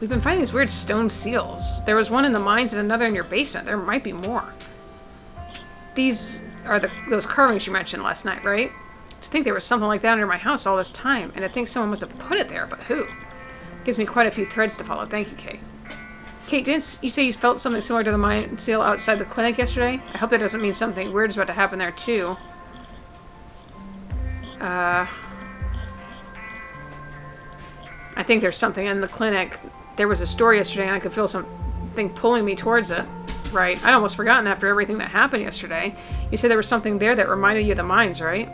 We've been finding these weird stone seals. There was one in the mines and another in your basement. There might be more. These are those carvings you mentioned last night, right? To think there was something like that under my house all this time, and I think someone must have put it there, but who? Gives me quite a few threads to follow. Thank you, Kate. Kate, didn't you say you felt something similar to the mine seal outside the clinic yesterday? I hope that doesn't mean something weird is about to happen there, too. I think there's something in the clinic. There was a store yesterday and I could feel something pulling me towards it. Right. I'd almost forgotten after everything that happened yesterday. You said there was something there that reminded you of the mines, right?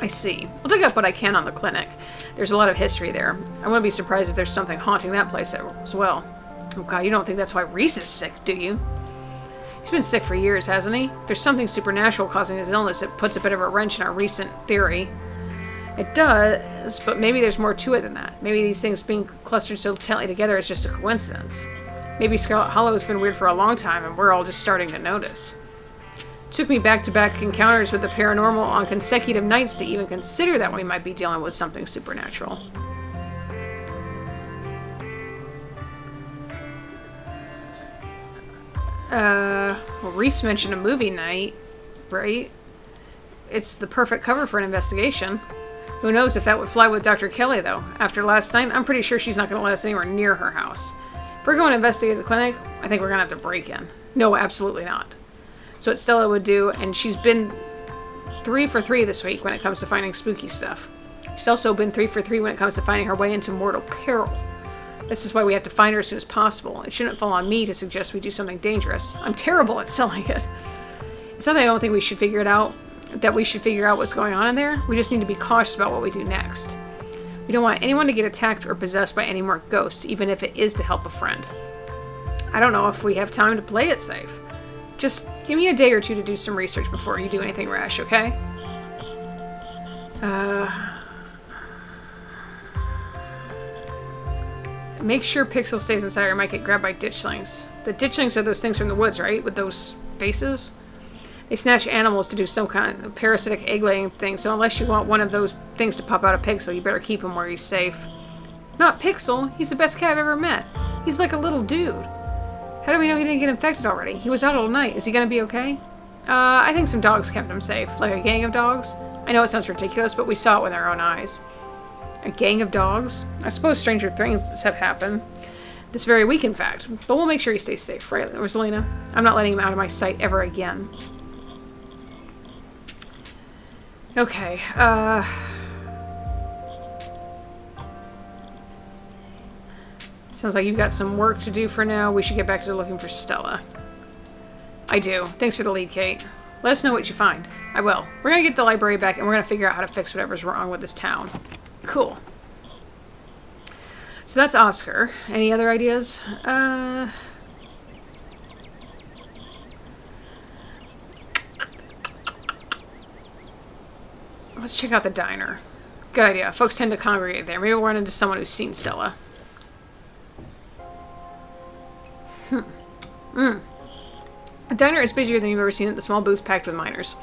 I see. I'll dig up what I can on the clinic. There's a lot of history there. I wouldn't be surprised if there's something haunting that place as well. Oh god, you don't think that's why Reese is sick, do you? He's been sick for years, hasn't he? If there's something supernatural causing his illness, it puts a bit of a wrench in our recent theory. It does, but maybe there's more to it than that. Maybe these things being clustered so tightly together is just a coincidence. Maybe Scarlet Hollow has been weird for a long time and we're all just starting to notice. It took me back-to-back encounters with the paranormal on consecutive nights to even consider that we might be dealing with something supernatural. Well, Reese mentioned a movie night, right? It's the perfect cover for an investigation. Who knows if that would fly with Dr. Kelly, though. After last night, I'm pretty sure she's not going to let us anywhere near her house. If we're going to investigate the clinic, I think we're going to have to break in. No, absolutely not. So what Stella would do, and she's been 3 for 3 this week when it comes to finding spooky stuff. She's also been 3 for 3 when it comes to finding her way into mortal peril. This is why we have to find her as soon as possible. It shouldn't fall on me to suggest we do something dangerous. I'm terrible at selling it. It's not that I don't think we should figure it out, that we should figure out what's going on in there. We just need to be cautious about what we do next. We don't want anyone to get attacked or possessed by any more ghosts, even if it is to help a friend. I don't know if we have time to play it safe. Just give me a day or two to do some research before you do anything rash, okay? Make sure Pixel stays inside or you might get grabbed by ditchlings. The ditchlings are those things from the woods, right? With those faces? They snatch animals to do some kind of parasitic egg-laying thing, so unless you want one of those things to pop out of Pixel, you better keep him where he's safe. Not Pixel. He's the best cat I've ever met. He's like a little dude. How do we know he didn't get infected already? He was out all night. Is he gonna be okay? I think some dogs kept him safe. Like a gang of dogs? I know it sounds ridiculous, but we saw it with our own eyes. A gang of dogs? I suppose stranger things have happened. This very week, in fact. But we'll make sure he stays safe, right, Rosalina? I'm not letting him out of my sight ever again. Okay, sounds like you've got some work to do for now. We should get back to looking for Stella. I do. Thanks for the lead, Kate. Let us know what you find. I will. We're gonna get the library back, and we're gonna figure out how to fix whatever's wrong with this town. Cool. So that's Oscar. Any other ideas? Let's check out the diner. Good idea. Folks tend to congregate there. Maybe we'll run into someone who's seen Stella. The diner is busier than you've ever seen it. The small booths packed with miners.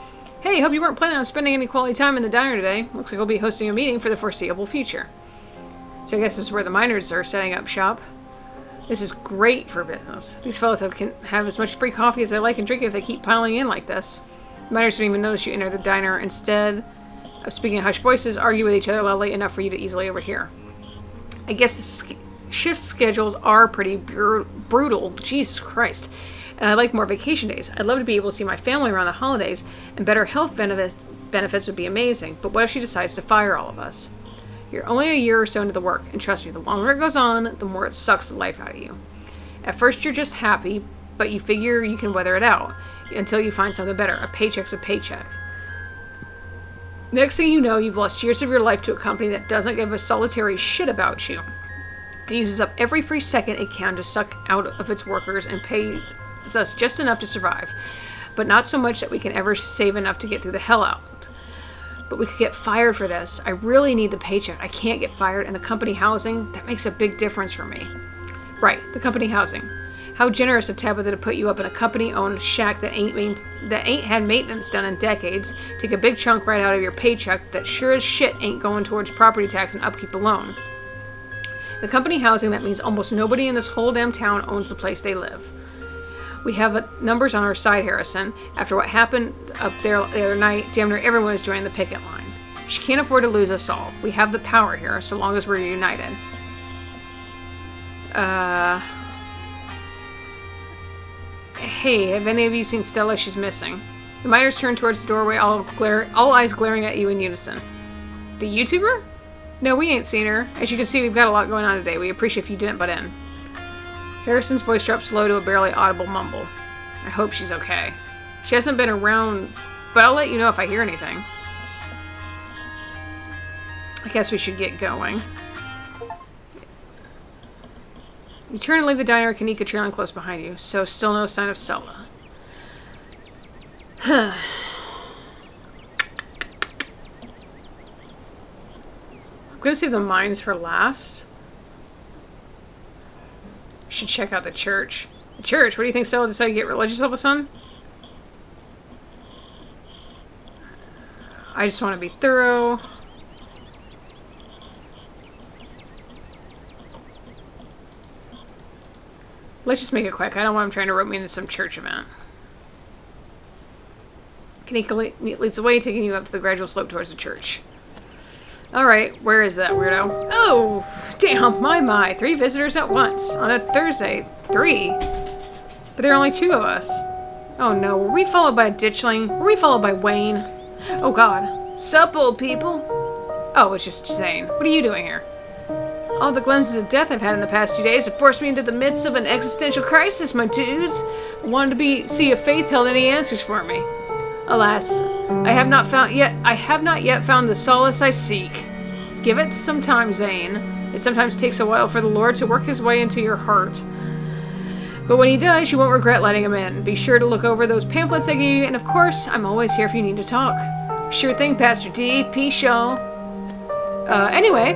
Hey, hope you weren't planning on spending any quality time in the diner today. Looks like we'll be hosting a meeting for the foreseeable future. So I guess this is where the miners are setting up shop. This is great for business. These fellows can have as much free coffee as they like and drink if they keep piling in like this. The miners don't even notice you enter the diner. Instead of speaking in hushed voices, argue with each other loudly enough for you to easily overhear. I guess the shift schedules are pretty brutal. Jesus Christ. And I like more vacation days. I'd love to be able to see my family around the holidays, and better health benefits would be amazing. But what if she decides to fire all of us? You're only a year or so into the work, and trust me, the longer it goes on, the more it sucks the life out of you. At first you're just happy, but you figure you can weather it out until you find something better. A paycheck's a paycheck. Next thing you know, you've lost years of your life to a company that doesn't give a solitary shit about you. It uses up every free second it can to suck out of its workers and pays us just enough to survive, but not so much that we can ever save enough to get through the hell out. But we could get fired for this. I really need the paycheck. I can't get fired, and the company housing, that makes a big difference for me. Right, the company housing. How generous of Tabitha to put you up in a company-owned shack that ain't had maintenance done in decades, take a big chunk right out of your paycheck that sure as shit ain't going towards property tax and upkeep alone. The company housing, that means almost nobody in this whole damn town owns the place they live. We have numbers on our side, Harrison. After what happened up there the other night, damn near everyone is joining the picket line. She can't afford to lose us all. We have the power here, so long as we're united. Hey, have any of you seen Stella? She's missing. The miners turn towards the doorway, all eyes glaring at you in unison. The YouTuber? No, we ain't seen her. As you can see, we've got a lot going on today. We appreciate if you didn't butt in. Harrison's voice drops low to a barely audible mumble. I hope she's okay. She hasn't been around, but I'll let you know if I hear anything. I guess we should get going. You turn and leave the diner, Kanika trailing close behind you, so still no sign of Stella. I'm gonna save the mines for last. Should check out the church. The church? What do you think Stella decided to get religious all of a sudden? I just want to be thorough. Let's just make it quick. I don't want him trying to rope me into some church event. Kanika leads the way, taking you up to the gradual slope towards the church. Alright, where is that weirdo? Oh, damn, my. 3 visitors at once. On a Thursday. 3? But there are only 2 of us. Oh no, were we followed by a ditchling? Were we followed by Wayne? Oh god. Sup, old people? Oh, it's just Zane. What are you doing here? All the glimpses of death I've had in the past 2 days have forced me into the midst of an existential crisis, my dudes. I wanted to see if Faith held any answers for me. Alas, I have not yet found the solace I seek. Give it some time, Zane. It sometimes takes a while for the Lord to work his way into your heart. But when he does, you won't regret letting him in. Be sure to look over those pamphlets I gave you, and of course, I'm always here if you need to talk. Sure thing, Pastor D. Peace, y'all. Anyway,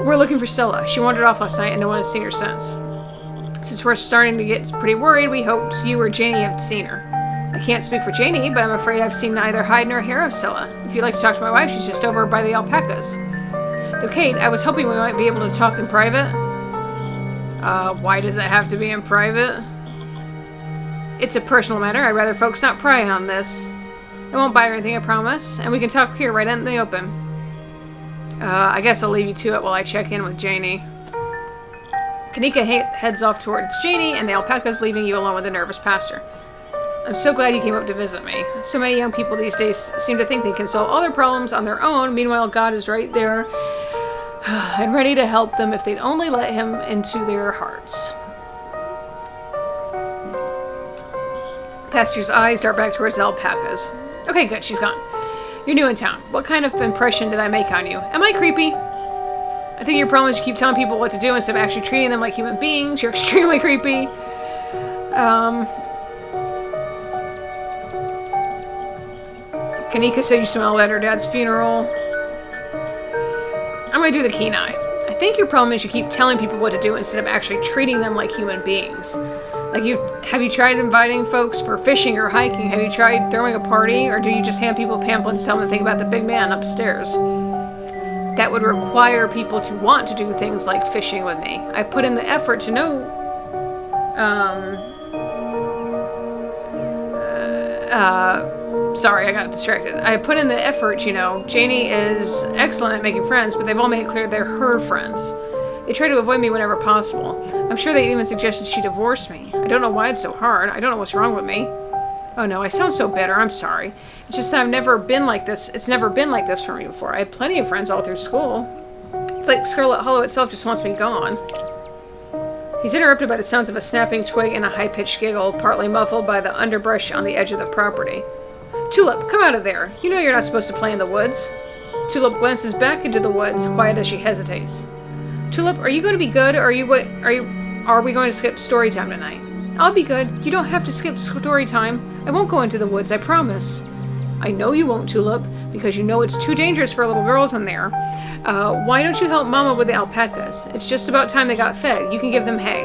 we're looking for Stella. She wandered off last night, and no one has seen her since. Since we're starting to get pretty worried, we hoped you or Janie have seen her. I can't speak for Janie, but I'm afraid I've seen neither hide nor hair of Stella. If you'd like to talk to my wife, she's just over by the alpacas. Though, Kate, I was hoping we might be able to talk in private. Why does it have to be in private? It's a personal matter. I'd rather folks not pry on this. I won't bite or anything, I promise. And we can talk here, right out in the open. I guess I'll leave you to it while I check in with Janie. Kanika heads off towards Janie, and the alpaca's leaving you alone with the nervous pastor. I'm so glad you came up to visit me. So many young people these days seem to think they can solve all their problems on their own. Meanwhile, God is right there and ready to help them if they'd only let him into their hearts. Pastor's eyes dart back towards the alpacas. Okay, good, she's gone. You're new in town. What kind of impression did I make on you? Am I creepy? I think your problem is you keep telling people what to do instead of actually treating them like human beings. You're extremely creepy. Kanika said you smelled at her dad's funeral. I'm going to do the keen eye. I think your problem is you keep telling people what to do instead of actually treating them like human beings. Like, have you tried inviting folks for fishing or hiking? Have you tried throwing a party? Or do you just hand people pamphlets and tell them to think about the big man upstairs? That would require people to want to do things like fishing with me. I put in the effort to know... sorry, I got distracted. I put in the effort, you know. Janie is excellent at making friends, but they've all made it clear they're her friends. They try to avoid me whenever possible. I'm sure they even suggested she divorce me. I don't know why it's so hard. I don't know what's wrong with me. Oh no, I sound so bitter. I'm sorry. It's just that I've never been like this. It's never been like this for me before. I had plenty of friends all through school. It's like Scarlet Hollow itself just wants me gone. He's interrupted by the sounds of a snapping twig and a high-pitched giggle, partly muffled by the underbrush on the edge of the property. Tulip, come out of there. You know you're not supposed to play in the woods. Tulip glances back into the woods, quiet as she hesitates. Tulip, are you going to be good, or are we going to skip story time tonight? I'll be good. You don't have to skip story time. I won't go into the woods, I promise. I know you won't, Tulip, because you know it's too dangerous for little girls in there. Why don't you help Mama with the alpacas? It's just about time they got fed. You can give them hay.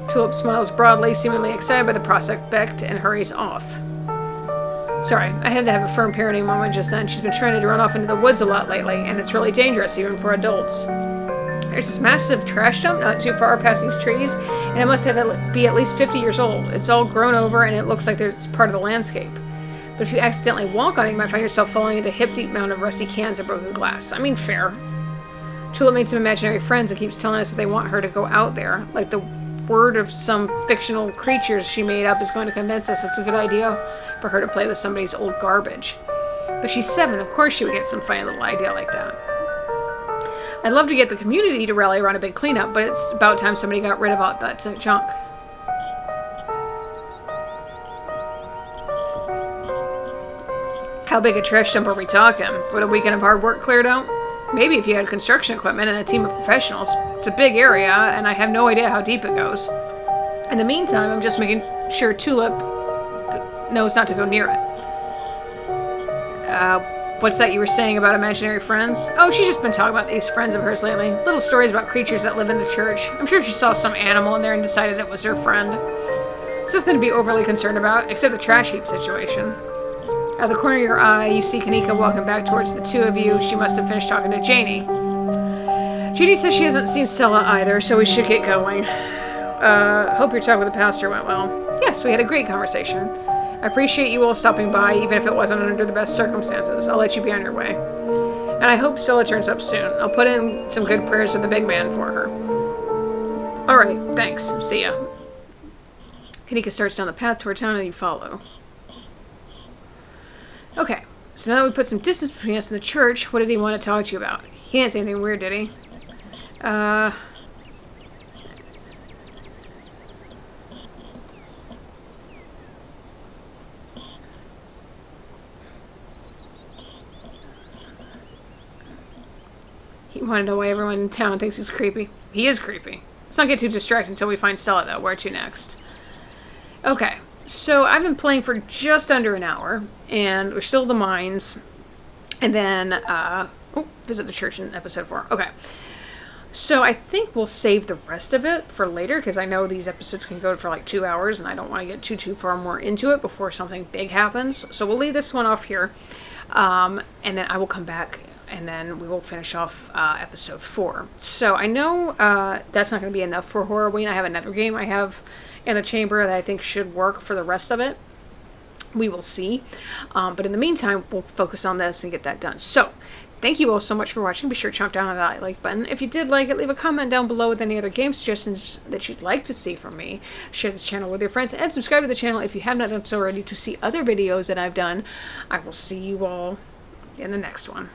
Tulip smiles broadly, seemingly excited by the prospect, and hurries off. Sorry, I had to have a firm parenting moment just then. She's been trying to run off into the woods a lot lately, and it's really dangerous, even for adults. There's this massive trash dump not too far past these trees, and it must be at least 50 years old. It's all grown over, and it looks like it's part of the landscape. But if you accidentally walk on it, you might find yourself falling into a hip-deep mound of rusty cans and broken glass. I mean, fair. Tulip made some imaginary friends and keeps telling us that they want her to go out there, like the word of some fictional creatures she made up is going to convince us it's a good idea for her to play with somebody's old garbage. But she's 7, of course she would get some funny little idea like that. I'd love to get the community to rally around a big cleanup, but it's about time somebody got rid of all that junk. How big a trash dump are we talking? Would a weekend of hard work cleared out? Maybe if you had construction equipment and a team of professionals. It's a big area, and I have no idea how deep it goes. In the meantime, I'm just making sure Tulip knows not to go near it. What's that you were saying about imaginary friends? Oh, she's just been talking about these friends of hers lately. Little stories about creatures that live in the church. I'm sure she saw some animal in there and decided it was her friend. It's nothing to be overly concerned about, except the trash heap situation. Out of the corner of your eye, you see Kanika walking back towards the two of you. She must have finished talking to Janie. Janie says she hasn't seen Stella either, so we should get going. Hope your talk with the pastor went well. Yes, we had a great conversation. I appreciate you all stopping by, even if it wasn't under the best circumstances. I'll let you be on your way. And I hope Stella turns up soon. I'll put in some good prayers with the big man for her. Alright, thanks. See ya. Kanika starts down the path toward town and you follow. Okay, so now that we put some distance between us and the church, what did he want to talk to you about? He didn't say anything weird, did he? He wanted to know why everyone in town thinks he's creepy. He is creepy. Let's not get too distracted until we find Stella, though. Where to next? Okay. So I've been playing for just under an hour, and we're still in the mines, and then, visit the church in episode 4. Okay. So I think we'll save the rest of it for later, because I know these episodes can go for like 2 hours, and I don't want to get too far more into it before something big happens. So we'll leave this one off here, and then I will come back, and then we will finish off episode 4. So I know that's not going to be enough for Horrorween. I have another game I have in the chamber that I think should work for the rest of it. We will see. But in the meantime, we'll focus on this and get that done. So, Thank you all so much for watching. Be sure to chomp down on that like button. If you did like it, leave a comment down below with any other game suggestions that you'd like to see from me. Share this channel with your friends and subscribe to the channel if you have not done so already to see other videos that I've done. I will see you all in the next one.